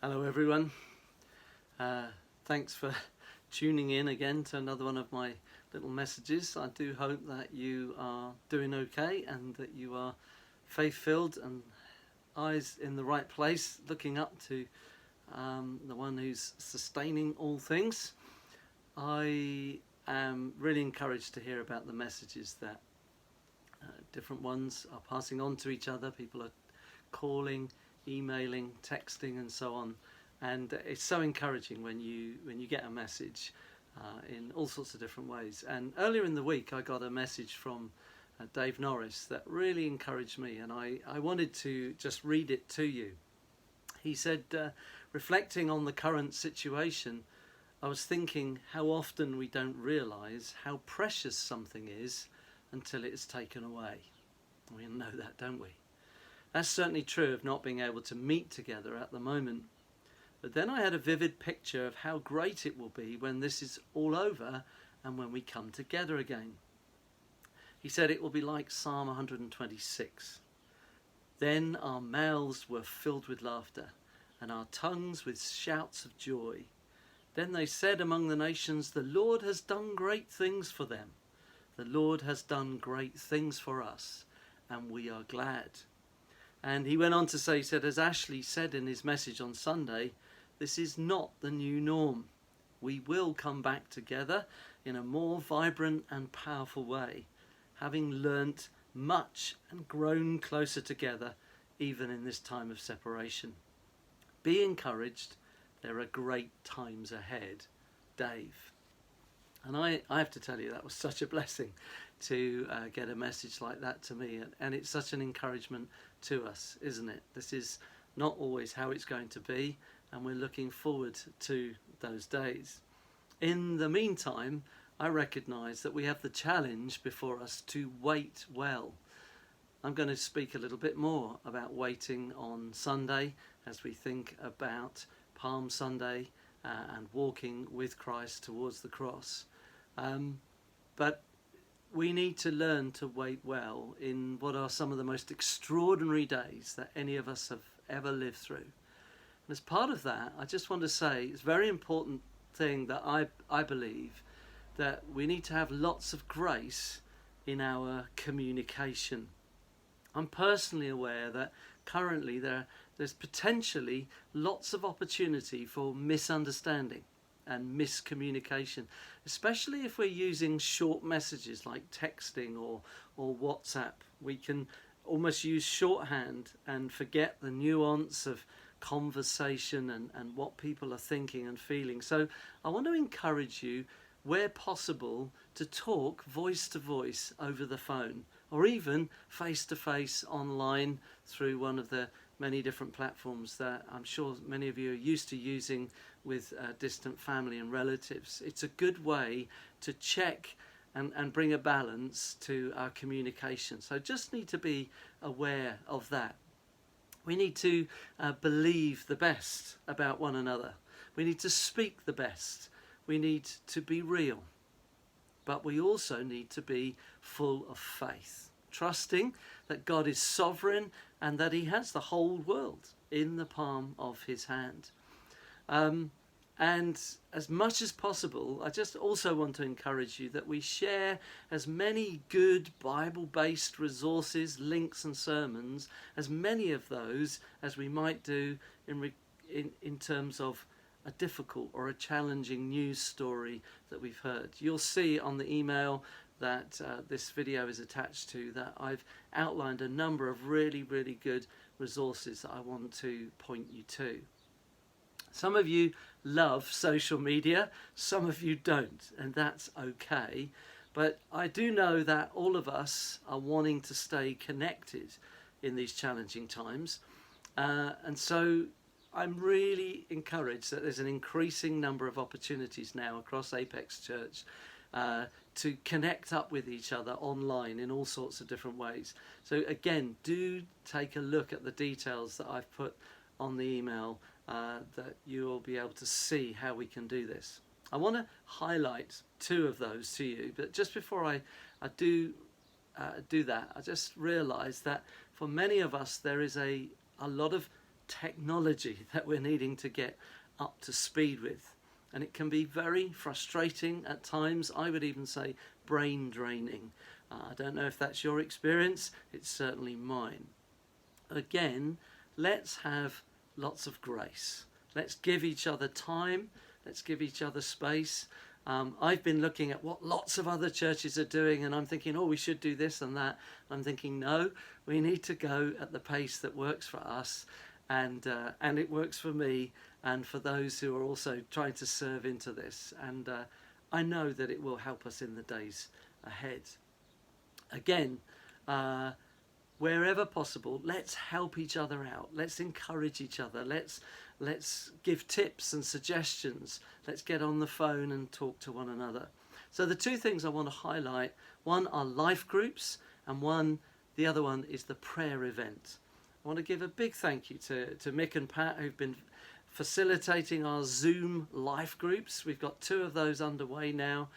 Hello everyone. Thanks for tuning in again to another one of my little messages. I do hope that you are doing okay and that you are faith-filled and eyes in the right place, looking up to the one who's sustaining all things. I am really encouraged to hear about the messages that different ones are passing on to each other. People are calling, emailing, texting and so on, and it's so encouraging when you get a message in all sorts of different ways. And earlier in the week I got a message from Dave Norris that really encouraged me, and I wanted to just read it to you. He said, reflecting on the current situation, I was thinking how often we don't realise how precious something is until it is taken away. We know that, don't we? That's certainly true of not being able to meet together at the moment. But then I had a vivid picture of how great it will be when this is all over and when we come together again. He said it will be like Psalm 126. Then our mouths were filled with laughter and our tongues with shouts of joy. Then they said among the nations, the Lord has done great things for them. The Lord has done great things for us, and we are glad. And he went on to say, he said, as Ashley said in his message on Sunday, this is not the new norm. We will come back together in a more vibrant and powerful way, having learnt much and grown closer together, even in this time of separation. Be encouraged. There are great times ahead. Dave. And I have to tell you, that was such a blessing to get a message like that to me. And it's such an encouragement to us, isn't it? This is not always how it's going to be, and we're looking forward to those days. In the meantime, I recognise that we have the challenge before us to wait well. I'm going to speak a little bit more about waiting on Sunday as we think about Palm Sunday and walking with Christ towards the cross. But we need to learn to wait well in what are some of the most extraordinary days that any of us have ever lived through. And as part of that, I just want to say it's a very important thing that I believe that we need to have lots of grace in our communication. I'm personally aware that currently there's potentially lots of opportunity for misunderstanding and miscommunication, especially if we're using short messages like texting or WhatsApp. We can almost use shorthand and forget the nuance of conversation and what people are thinking and feeling. So I want to encourage you, where possible, to talk voice to voice over the phone, or even face to face online through one of the many different platforms that I'm sure many of you are used to using with distant family and relatives. It's a good way to check and bring a balance to our communication. So just need to be aware of that. We need to believe the best about one another. We need to speak the best. We need to be real. But we also need to be full of faith, trusting that God is sovereign and that he has the whole world in the palm of his hand. And as much as possible, I just also want to encourage you that we share as many good Bible-based resources, links and sermons, as many of those as we might do in terms of a difficult or a challenging news story that we've heard. You'll see on the email that this video is attached to that I've outlined a number of really, really good resources that I want to point you to. Some of you love social media, some of you don't, and that's okay. But I do know that all of us are wanting to stay connected in these challenging times. And so I'm really encouraged that there's an increasing number of opportunities now across Apex Church to connect up with each other online in all sorts of different ways. So again, do take a look at the details that I've put on the email that you'll be able to see how we can do this. I want to highlight two of those to you, but just before I do that, I just realised that for many of us there is a lot of technology that we're needing to get up to speed with. And it can be very frustrating at times. I would even say brain draining. I don't know if that's your experience. It's certainly mine. Again, let's have lots of grace. Let's give each other time. Let's give each other space. I've been looking at what lots of other churches are doing, and I'm thinking, oh, we should do this and that. I'm thinking, no, we need to go at the pace that works for us, and it works for me and for those who are also trying to serve into this. And I know that it will help us in the days ahead. Again, wherever possible, let's help each other out. Let's encourage each other. Let's give tips and suggestions. Let's get on the phone and talk to one another. So the two things I want to highlight, one are life groups, and the other one is the prayer event. I want to give a big thank you to Mick and Pat, who've been facilitating our Zoom life groups. We've got 2 of those underway now.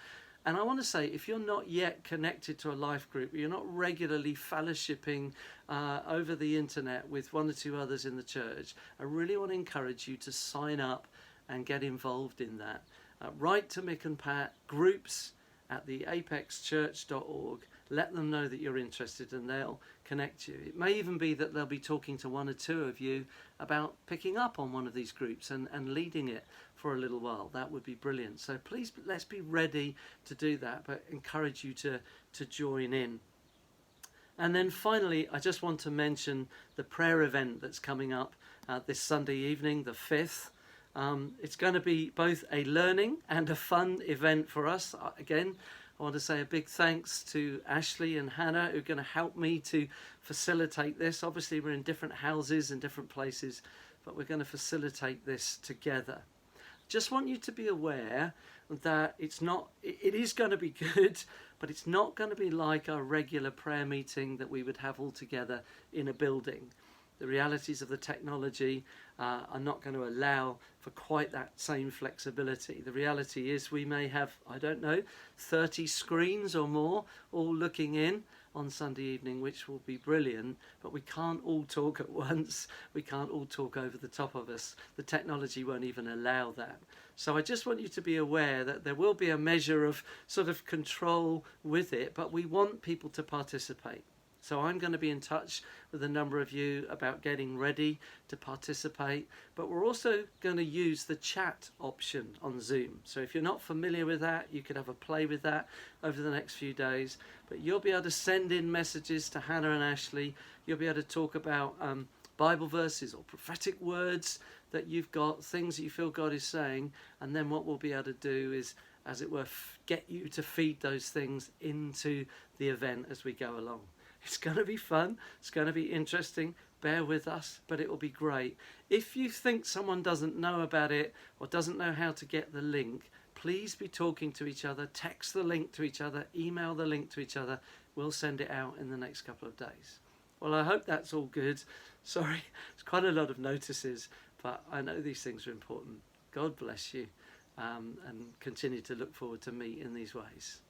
And I want to say, if you're not yet connected to a life group, you're not regularly fellowshipping over the internet with 1 or 2 others in the church, I really want to encourage you to sign up and get involved in that. Write to Mick and Pat, groups at the apexchurch.org. Let them know that you're interested and they'll connect you. It may even be that they'll be talking to 1 or 2 of you about picking up on one of these groups and leading it for a little while. That would be brilliant. So please, let's be ready to do that, but encourage you to join in. And then finally, I just want to mention the prayer event that's coming up this Sunday evening, the 5th. It's going to be both a learning and a fun event for us. Again, I want to say a big thanks to Ashley and Hannah, who are going to help me to facilitate this. Obviously, we're in different houses and different places, but we're going to facilitate this together. Just want you to be aware that it is going to be good, but it's not going to be like our regular prayer meeting that we would have all together in a building. The realities of the technology are not going to allow for quite that same flexibility. The reality is we may have, 30 screens or more all looking in on Sunday evening, which will be brilliant, but we can't all talk at once. We can't all talk over the top of us. The technology won't even allow that. So I just want you to be aware that there will be a measure of sort of control with it, but we want people to participate. So I'm going to be in touch with a number of you about getting ready to participate, but we're also going to use the chat option on Zoom. So if you're not familiar with that, you could have a play with that over the next few days, but you'll be able to send in messages to Hannah and Ashley. You'll be able to talk about Bible verses or prophetic words that you've got, things that you feel God is saying, and then what we'll be able to do is, as it were, get you to feed those things into the event as we go along. It's going to be fun. It's going to be interesting. Bear with us, but it will be great. If you think someone doesn't know about it or doesn't know how to get the link, please be talking to each other. Text the link to each other. Email the link to each other. We'll send it out in the next couple of days. Well, I hope that's all good. Sorry, it's quite a lot of notices, but I know these things are important. God bless you, and continue to look forward to me in these ways.